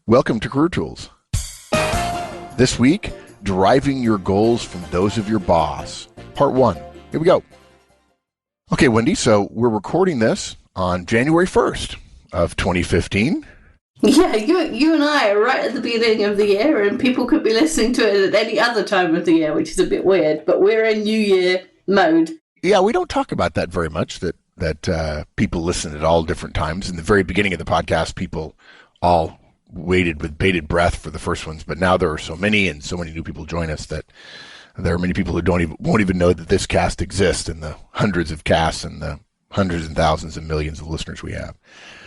Welcome to Career Tools. This week, deriving your goals from those of your boss. Part 1. Here we go. Okay, Wendy, so we're recording this on January 1st of 2015. Yeah, you and I are right at the beginning of the year, and people could be listening to it at any other time of the year, which is a bit weird, but we're in New Year mode. Yeah, we don't talk about that very much, that people listen at all different times. In the very beginning of the podcast, people all waited with bated breath for the first ones, but now there are so many and so many new people join us that there are many people who won't even know that this cast exists, and the hundreds of casts and the hundreds and thousands and millions of listeners we have.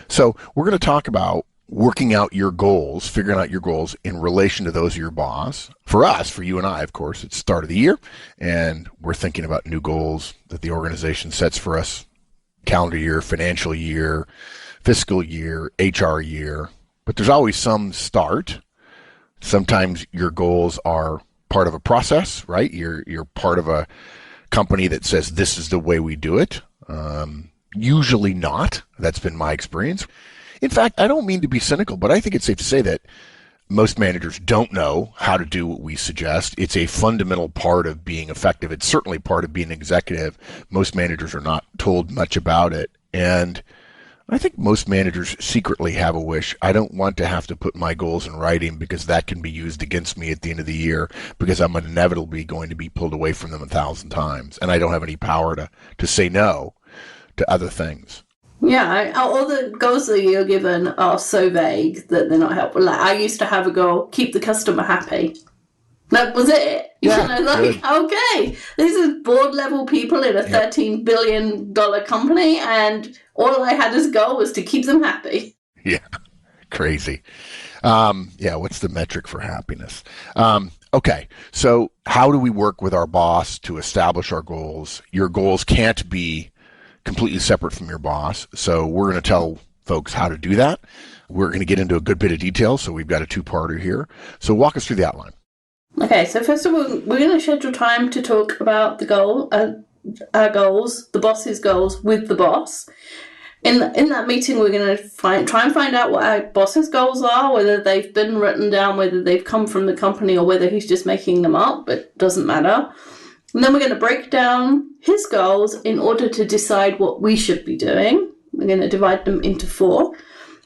So we're going to talk about working out your goals, figuring out your goals in relation to those of your boss. For us, for you and I, of course, it's start of the year, and we're thinking about new goals that the organization sets for us: calendar year, financial year, fiscal year, HR year. But there's always some start. Sometimes your goals are part of a process, right? You're part of a company that says this is the way we do it. Usually not. That's been my experience. In fact, I don't mean to be cynical, but I think it's safe to say that most managers don't know how to do what we suggest. It's a fundamental part of being effective. It's certainly part of being an executive. Most managers are not told much about it. And I think most managers secretly have a wish. I don't want to have to put my goals in writing because that can be used against me at the end of the year, because I'm inevitably going to be pulled away from them 1,000 times. And I don't have any power to say no to other things. Yeah, all the goals that you're given are so vague that they're not helpful. Like, I used to have a goal: keep the customer happy. That was it. Yeah, okay, this is board level people in a $13 billion company, and all I had as a goal was to keep them happy. Yeah, crazy. What's the metric for happiness? Okay, so how do we work with our boss to establish our goals? Your goals can't be completely separate from your boss, so we're going to tell folks how to do that. We're going to get into a good bit of detail, so we've got a two-parter here. So walk us through the outline. Okay, so first of all, we're going to schedule time to talk about the goal, our goals, the boss's goals with the boss. In that meeting, we're going to try and find out what our boss's goals are, whether they've been written down, whether they've come from the company, or whether he's just making them up, but it doesn't matter. And then we're going to break down his goals in order to decide what we should be doing. We're going to divide them into 4.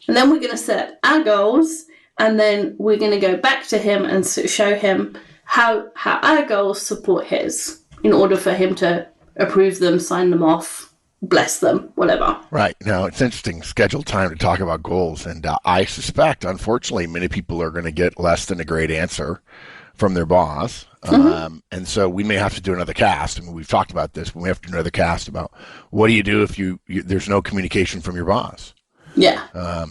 And then we're going to set our goals, and then we're going to go back to him and show him how our goals support his, in order for him to approve them, sign them off, bless them, whatever. Right. Now, it's interesting, scheduled time to talk about goals. And I suspect, unfortunately, many people are going to get less than a great answer from their boss. And so we may have to do another cast. I mean, we've talked about this, but we have to do another cast about what do you do if there's no communication from your boss? Yeah.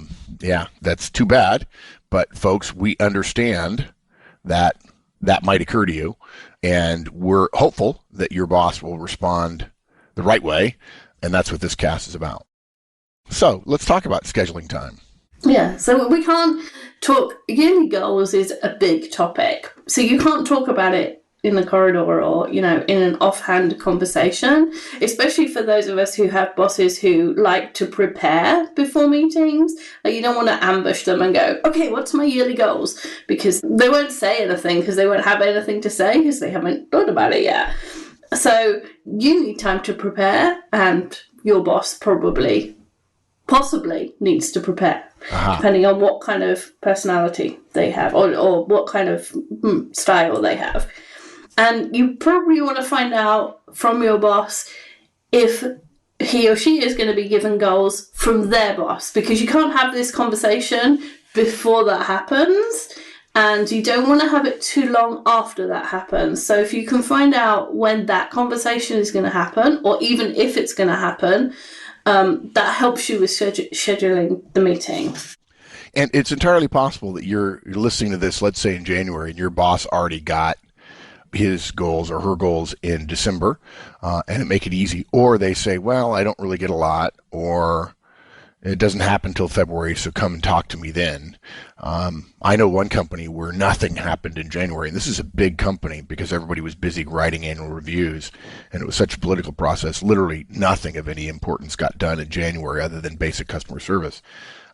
That's too bad. But folks, we understand that might occur to you, and we're hopeful that your boss will respond the right way, and that's what this cast is about. So let's talk about scheduling time. Yeah, so we can't talk, yearly goals is a big topic, so you can't talk about it in the corridor or, in an offhand conversation, especially for those of us who have bosses who like to prepare before meetings. Like, you don't want to ambush them and go, okay, what's my yearly goals? Because they won't say anything, because they won't have anything to say, because they haven't thought about it yet. So you need time to prepare, and your boss possibly needs to prepare, depending on what kind of personality they have or what kind of style they have. And you probably want to find out from your boss if he or she is going to be given goals from their boss, because you can't have this conversation before that happens, and you don't want to have it too long after that happens. So if you can find out when that conversation is going to happen, or even if it's going to happen, that helps you with scheduling the meeting. And it's entirely possible that you're listening to this, let's say in January, and your boss already got his goals or her goals in December, and it make it easy. Or they say, well, I don't really get a lot, or it doesn't happen until February, so come and talk to me then. I know one company where nothing happened in January, and this is a big company because everybody was busy writing annual reviews, and it was such a political process. Literally nothing of any importance got done in January other than basic customer service.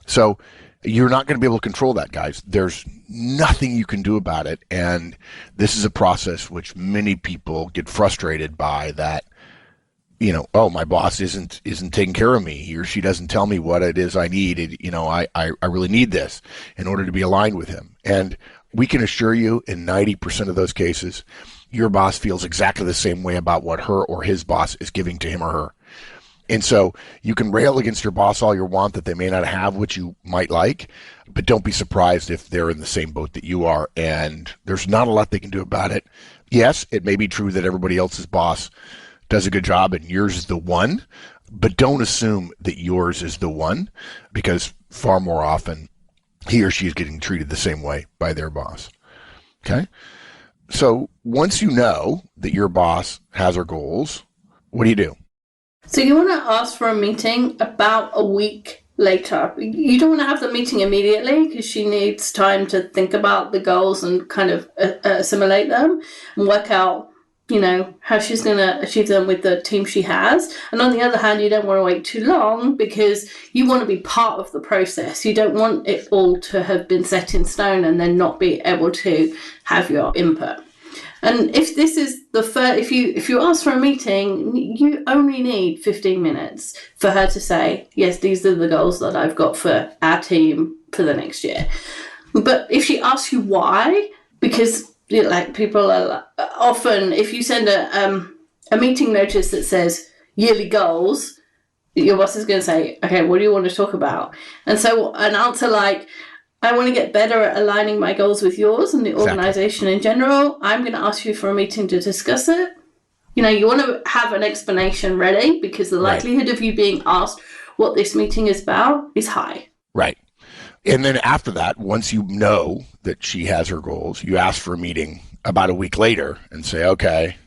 So You're not going to be able to control that, guys. There's nothing you can do about it. And this is a process which many people get frustrated by, that, oh, my boss isn't taking care of me. He or she doesn't tell me what it is I need. I really need this in order to be aligned with him. And we can assure you, in 90% of those cases, your boss feels exactly the same way about what her or his boss is giving to him or her. And so you can rail against your boss all you want that they may not have what you might like, but don't be surprised if they're in the same boat that you are, and there's not a lot they can do about it. Yes, it may be true that everybody else's boss does a good job and yours is the one, but don't assume that yours is the one, because far more often he or she is getting treated the same way by their boss. Okay? So once you know that your boss has her goals, what do you do? So you want to ask for a meeting about a week later. You don't want to have the meeting immediately, because she needs time to think about the goals and kind of assimilate them and work out, how she's going to achieve them with the team she has. And on the other hand, you don't want to wait too long, because you want to be part of the process. You don't want it all to have been set in stone and then not be able to have your input. And if this is the first, if you ask for a meeting, you only need 15 minutes for her to say, yes, these are the goals that I've got for our team for the next year. But if she asks you why, because people are often, if you send a meeting notice that says yearly goals, your boss is going to say, okay, what do you want to talk about? And so an answer like, I want to get better at aligning my goals with yours and the organization in general. I'm going to ask you for a meeting to discuss it. You want to have an explanation ready, because the likelihood of you being asked what this meeting is about is high. Right. And then after that, once you know that she has her goals, you ask for a meeting about a week later and say, okay,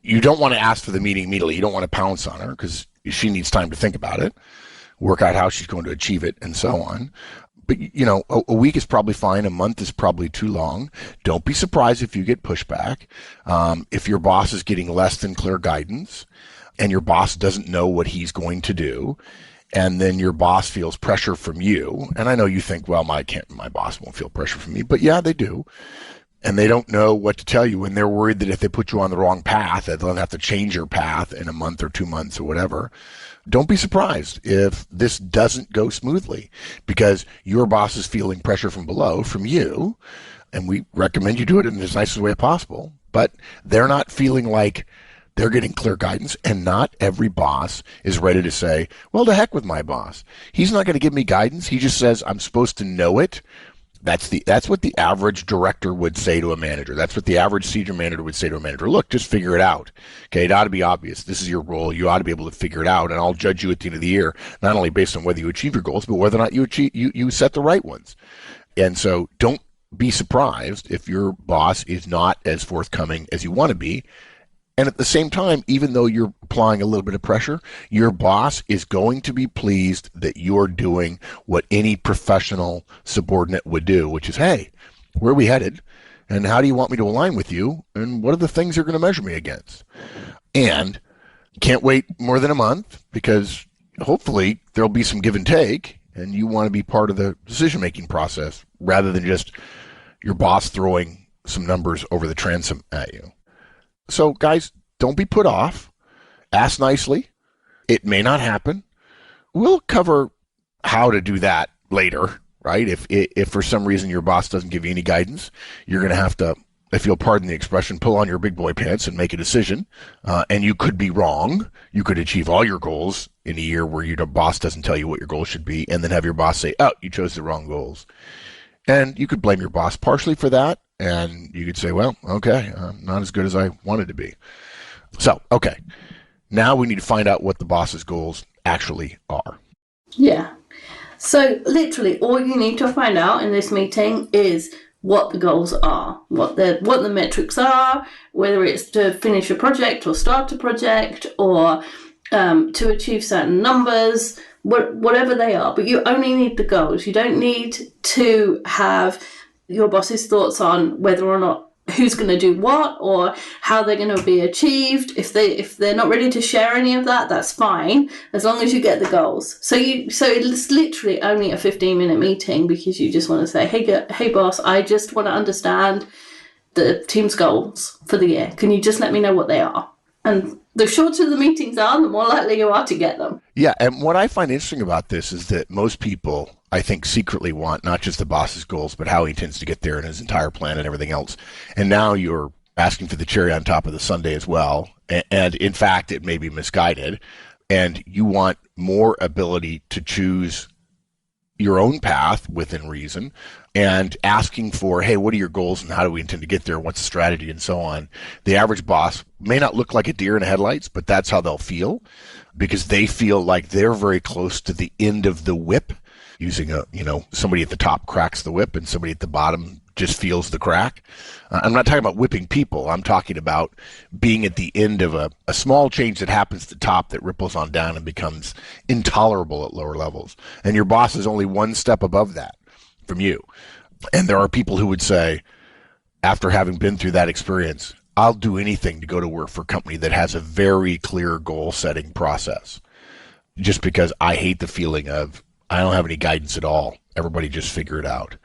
you don't want to ask for the meeting immediately. You don't want to pounce on her, because she needs time to think about it, work out how she's going to achieve it, and so on. But, a week is probably fine. A month is probably too long. Don't be surprised if you get pushback. If your boss is getting less than clear guidance and your boss doesn't know what he's going to do, and then your boss feels pressure from you. And I know you think, well, my boss won't feel pressure from me. But yeah, they do. And they don't know what to tell you. And they're worried that if they put you on the wrong path, that they'll have to change your path in a month or 2 months or whatever. Don't be surprised if this doesn't go smoothly, because your boss is feeling pressure from below, from you, and we recommend you do it in the nicest way possible, but they're not feeling like they're getting clear guidance, and not every boss is ready to say, well, to heck with my boss. He's not going to give me guidance. He just says I'm supposed to know it. That's what the average director would say to a manager. That's what the average senior manager would say to a manager. Look, just figure it out. Okay, it ought to be obvious. This is your role. You ought to be able to figure it out, and I'll judge you at the end of the year, not only based on whether you achieve your goals, but whether or not you set the right ones. And so don't be surprised if your boss is not as forthcoming as you want to be. And at the same time, even though you're applying a little bit of pressure, your boss is going to be pleased that you're doing what any professional subordinate would do, which is, hey, where are we headed? And how do you want me to align with you? And what are the things you're going to measure me against? And can't wait more than a month, because hopefully there'll be some give and take, and you want to be part of the decision-making process rather than just your boss throwing some numbers over the transom at you. So, guys, don't be put off. Ask nicely. It may not happen. We'll cover how to do that later, right? If for some reason your boss doesn't give you any guidance, you're going to have to, if you'll pardon the expression, pull on your big boy pants and make a decision. And you could be wrong. You could achieve all your goals in a year where your boss doesn't tell you what your goals should be, and then have your boss say, oh, you chose the wrong goals. And you could blame your boss partially for that. And you could say, well, okay, I'm not as good as I wanted to be. So, okay, now we need to find out what the boss's goals actually are. Yeah. So literally all you need to find out in this meeting is what the goals are, what the metrics are, whether it's to finish a project or start a project or to achieve certain numbers, whatever they are. But you only need the goals. You don't need to have your boss's thoughts on whether or not who's going to do what or how they're going to be achieved. If they're not ready to share any of that, that's fine, as long as you get the goals. So it's literally only a 15-minute meeting, because you just want to say, hey boss, I just want to understand the team's goals for the year. Can you just let me know what they are? And the shorter the meetings are, the more likely you are to get them. Yeah, and what I find interesting about this is that most people, I think, secretly want not just the boss's goals, but how he intends to get there and his entire plan and everything else. And now you're asking for the cherry on top of the sundae as well. And in fact, it may be misguided. And you want more ability to choose your own path within reason, and asking for, hey, what are your goals and how do we intend to get there? What's the strategy and so on? The average boss may not look like a deer in the headlights, but that's how they'll feel, because they feel like they're very close to the end of the whip, using somebody at the top cracks the whip and somebody at the bottom just feels the crack. I'm not talking about whipping people. I'm talking about being at the end of a small change that happens at the top that ripples on down and becomes intolerable at lower levels. And your boss is only one step above that from you. And there are people who would say, after having been through that experience, I'll do anything to go to work for a company that has a very clear goal-setting process, just because I hate the feeling of I don't have any guidance at all. Everybody just figure it out.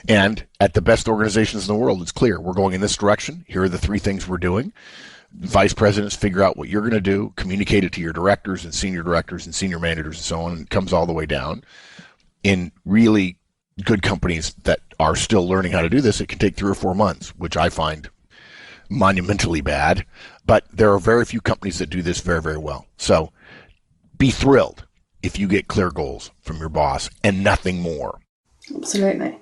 And at the best organizations in the world, it's clear. We're going in this direction. Here are the 3 things we're doing. Vice presidents figure out what you're going to do, communicate it to your directors and senior managers and so on, and it comes all the way down. In really good companies that are still learning how to do this, it can take 3 or 4 months, which I find monumentally bad. But there are very few companies that do this very, very well. So be thrilled if you get clear goals from your boss and nothing more. Absolutely.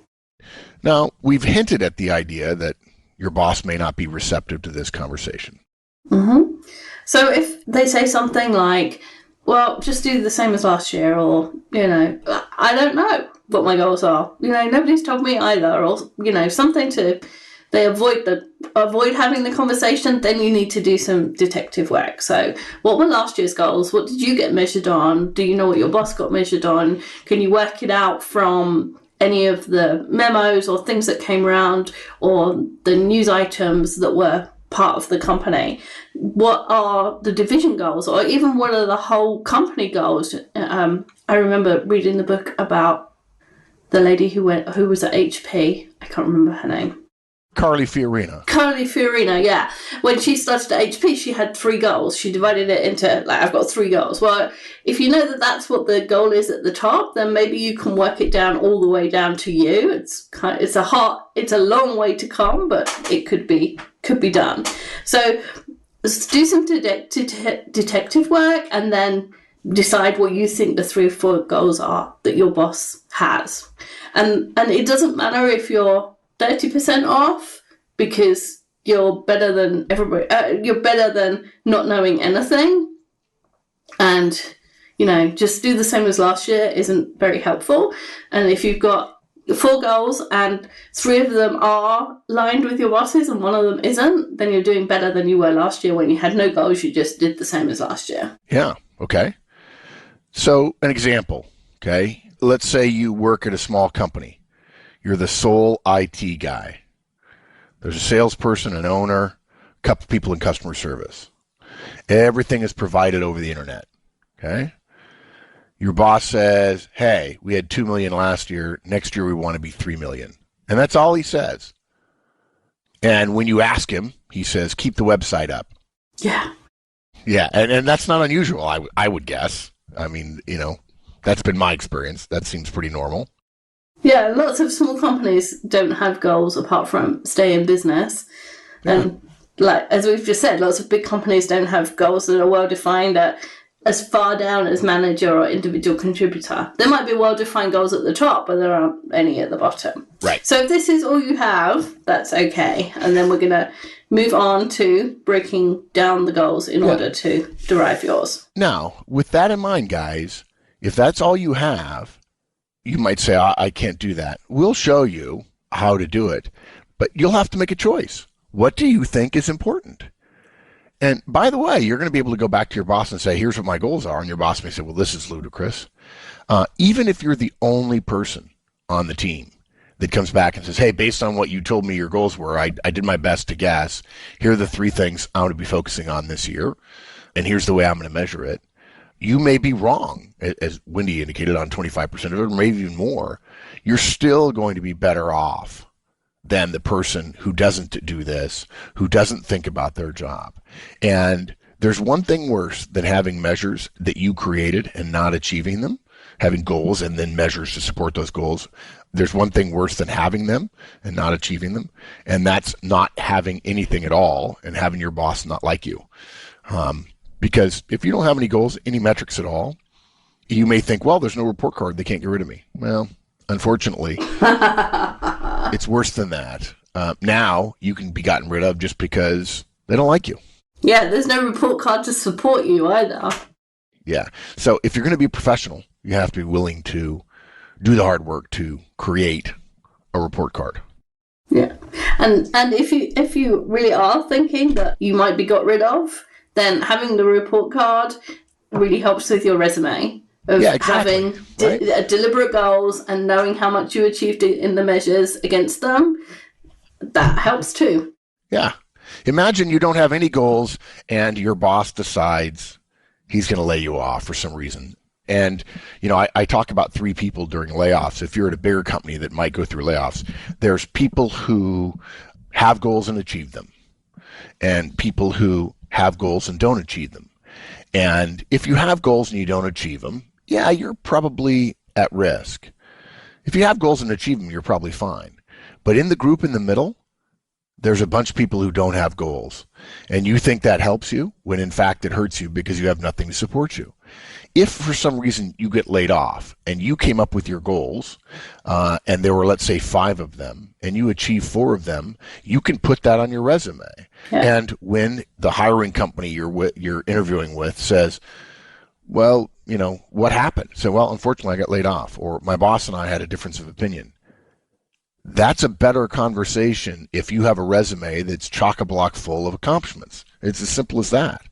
Now, we've hinted at the idea that your boss may not be receptive to this conversation. Mm-hmm. So if they say something like, well, just do the same as last year, or, I don't know what my goals are. Nobody's told me either, or, something to, they avoid having the conversation, then you need to do some detective work. So what were last year's goals? What did you get measured on? Do you know what your boss got measured on? Can you work it out from any of the memos or things that came around, or the news items that were part of the company? What are the division goals, or even what are the whole company goals? I remember reading the book about the lady who was at HP. I can't remember her name. Carly Fiorina, yeah. When she started at HP, she had 3 goals. She divided it into, I've got 3 goals. Well, if you know that that's what the goal is at the top, then maybe you can work it down all the way down to you. It's a long way to come, but it could be done. So do some detective work, and then decide what you think the 3 or 4 goals are that your boss has. And it doesn't matter if you're 30% off, because you're better than everybody. You're better than not knowing anything. And, just do the same as last year isn't very helpful. And if you've got 4 goals and 3 of them are aligned with your bosses and 1 of them isn't, then you're doing better than you were last year when you had no goals. You just did the same as last year. Yeah. Okay. So an example. Okay. Let's say you work at a small company. You're the sole IT guy. There's a salesperson, an owner, a couple people in customer service. Everything is provided over the internet. Okay? Your boss says, hey, we had 2 million last year. Next year we want to be 3 million. And that's all he says. And when you ask him, he says, keep the website up. Yeah. Yeah, and that's not unusual, I would guess. I mean, that's been my experience. That seems pretty normal. Yeah, lots of small companies don't have goals apart from stay in business. Yeah. And as we've just said, lots of big companies don't have goals that are well defined at as far down as manager or individual contributor. There might be well-defined goals at the top, but there aren't any at the bottom. Right. So if this is all you have, that's okay. And then we're going to move on to breaking down the goals in order to derive yours. Now, with that in mind, guys, if that's all you have, you might say, I can't do that. We'll show you how to do it, but you'll have to make a choice. What do you think is important? And by the way, you're going to be able to go back to your boss and say, here's what my goals are. And your boss may say, well, this is ludicrous. Even if you're the only person on the team that comes back and says, hey, based on what you told me your goals were, I did my best to guess. Here are the 3 things I want to be focusing on this year, and here's the way I'm going to measure it. You may be wrong, as Wendy indicated, on 25% of it, or maybe even more. You're still going to be better off than the person who doesn't do this, who doesn't think about their job. And there's one thing worse than having measures that you created and not achieving them, having goals and then measures to support those goals. There's one thing worse than having them and not achieving them, and that's not having anything at all and having your boss not like you. Because if you don't have any goals, any metrics at all, you may think, well, there's no report card. They can't get rid of me. Well, unfortunately, it's worse than that. Now you can be gotten rid of just because they don't like you. Yeah, there's no report card to support you either. Yeah. So if you're going to be a professional, you have to be willing to do the hard work to create a report card. Yeah. And if you really are thinking that you might be got rid of, then having the report card really helps with your resume of having deliberate goals and knowing how much you achieved in the measures against them. That helps too. Yeah. Imagine you don't have any goals and your boss decides he's going to lay you off for some reason. And, I talk about 3 people during layoffs. If you're at a bigger company that might go through layoffs, there's people who have goals and achieve them, and people who have goals and don't achieve them. And if you have goals and you don't achieve them, yeah, you're probably at risk. If you have goals and achieve them, you're probably fine. But in the group in the middle, there's a bunch of people who don't have goals. And you think that helps you when in fact it hurts you because you have nothing to support you. If for some reason you get laid off and you came up with your goals, and there were, let's say, 5 of them, and you achieve 4 of them, you can put that on your resume. Yeah. And when the hiring company you're interviewing with says, well, what happened? So, well, unfortunately, I got laid off, or my boss and I had a difference of opinion. That's a better conversation if you have a resume that's chock-a-block full of accomplishments. It's as simple as that.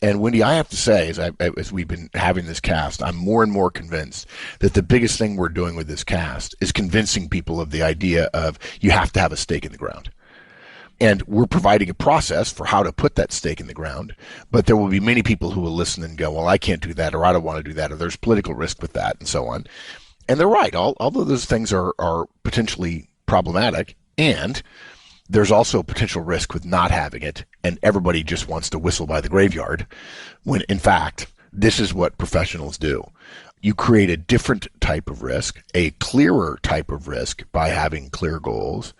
And Wendy, I have to say, as we've been having this cast, I'm more and more convinced that the biggest thing we're doing with this cast is convincing people of the idea of you have to have a stake in the ground. And we're providing a process for how to put that stake in the ground, but there will be many people who will listen and go, well, I can't do that, or I don't want to do that, or there's political risk with that, and so on. And they're right, although those things are potentially problematic, and there's also potential risk with not having it, and everybody just wants to whistle by the graveyard, when in fact, this is what professionals do. You create a different type of risk, a clearer type of risk by having clear goals.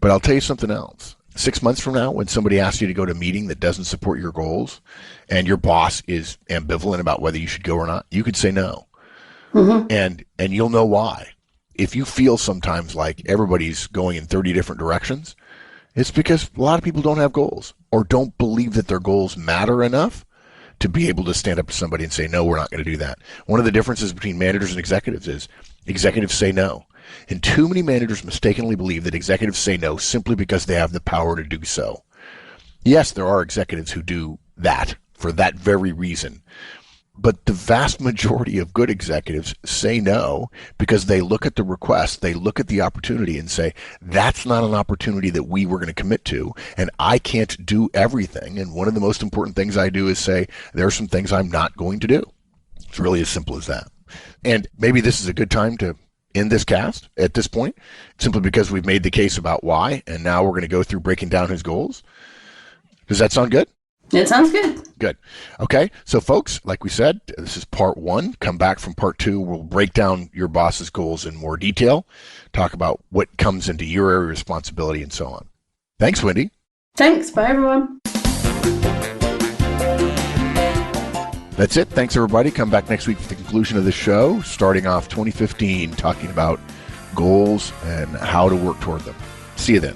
But I'll tell you something else. 6 months from now, when somebody asks you to go to a meeting that doesn't support your goals, and your boss is ambivalent about whether you should go or not, you could say no. Mm-hmm. And you'll know why. If you feel sometimes like everybody's going in 30 different directions, it's because a lot of people don't have goals or don't believe that their goals matter enough to be able to stand up to somebody and say, no, we're not going to do that. One of the differences between managers and executives is executives say no. And too many managers mistakenly believe that executives say no simply because they have the power to do so. Yes, there are executives who do that for that very reason. But the vast majority of good executives say no because they look at the request, they look at the opportunity and say, that's not an opportunity that we were going to commit to, and I can't do everything. And one of the most important things I do is say, there are some things I'm not going to do. It's really as simple as that. And maybe this is a good time to end this cast at this point, simply because we've made the case about why, and now we're going to go through breaking down his goals. Does that sound good? It sounds good. Good. Okay. So, folks, like we said, this is part 1. Come back from part 2. We'll break down your boss's goals in more detail, talk about what comes into your area of responsibility, and so on. Thanks, Wendy. Thanks. Bye, everyone. That's it. Thanks, everybody. Come back next week for the conclusion of the show, starting off 2015, talking about goals and how to work toward them. See you then.